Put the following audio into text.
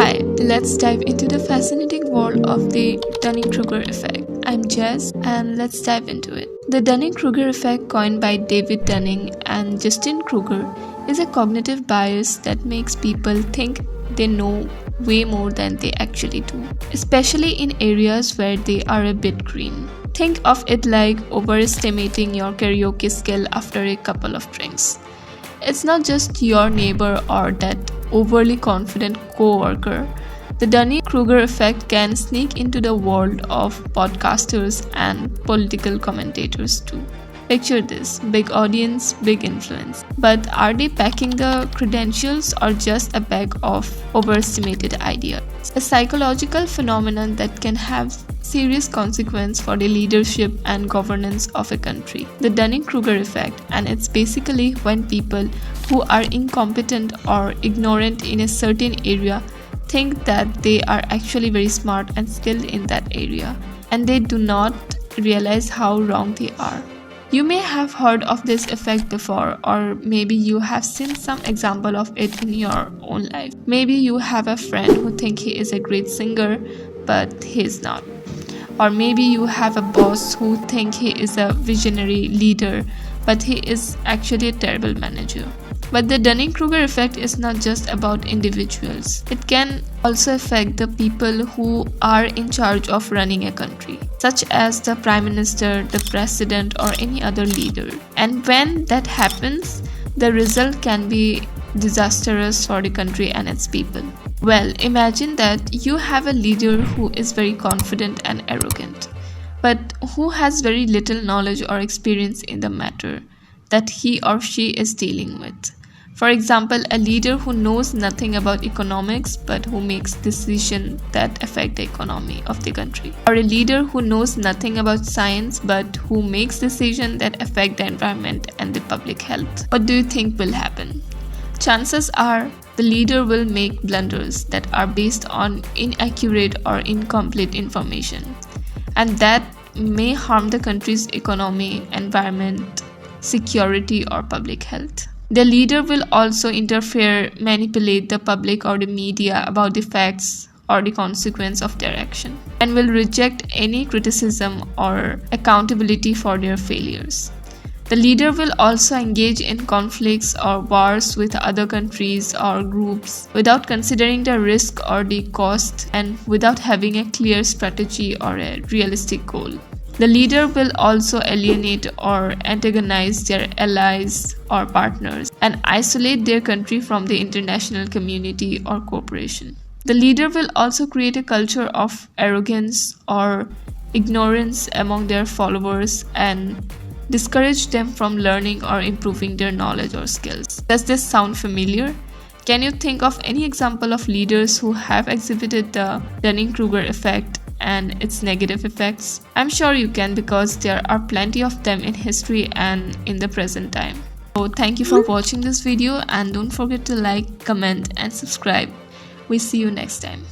Hi, let's dive into the fascinating world of the Dunning-Kruger effect. I'm Jess, and let's dive into it. The Dunning-Kruger effect, coined by David Dunning and Justin Kruger, is a cognitive bias that makes people think they know way more than they actually do, especially in areas where they are a bit green. Think of it like overestimating your karaoke skill after a couple of drinks. It's not just your neighbor or that overly confident co-worker. The Dunning-Kruger effect can sneak into the world of podcasters and political commentators too. Picture this: big audience, big influence. But are they packing the credentials or just a bag of overestimated ideas? A psychological phenomenon that can have serious consequence for the leadership and governance of a country. The Dunning-Kruger effect, and it's basically when people who are incompetent or ignorant in a certain area think that they are actually very smart and skilled in that area, and they do not realize how wrong they are. You may have heard of this effect before, or maybe you have seen some example of it in your own life. Maybe you have a friend who thinks he is a great singer, but he is not. Or maybe you have a boss who thinks he is a visionary leader, but he is actually a terrible manager. But the Dunning-Kruger effect is not just about individuals. It can also affect the people who are in charge of running a country, such as the Prime Minister, the President, or any other leader. And when that happens, the result can be disastrous for the country and its people. Well, imagine that you have a leader who is very confident and arrogant, but who has very little knowledge or experience in the matter that he or she is dealing with. For example, a leader who knows nothing about economics but who makes decisions that affect the economy of the country. Or a leader who knows nothing about science but who makes decisions that affect the environment and the public health. What do you think will happen? Chances are the leader will make blunders that are based on inaccurate or incomplete information, and that may harm the country's economy, environment, security, or public health. The leader will also interfere, manipulate the public or the media about the facts or the consequence of their action, and will reject any criticism or accountability for their failures. The leader will also engage in conflicts or wars with other countries or groups without considering the risk or the cost and without having a clear strategy or a realistic goal. The leader will also alienate or antagonize their allies or partners and isolate their country from the international community or cooperation. The leader will also create a culture of arrogance or ignorance among their followers and discourage them from learning or improving their knowledge or skills. Does this sound familiar? Can you think of any example of leaders who have exhibited the Dunning-Kruger effect and its negative effects? I'm sure you can, because there are plenty of them in history and in the present time. So thank you for watching this video, and don't forget to like, comment, and subscribe. We see you next time.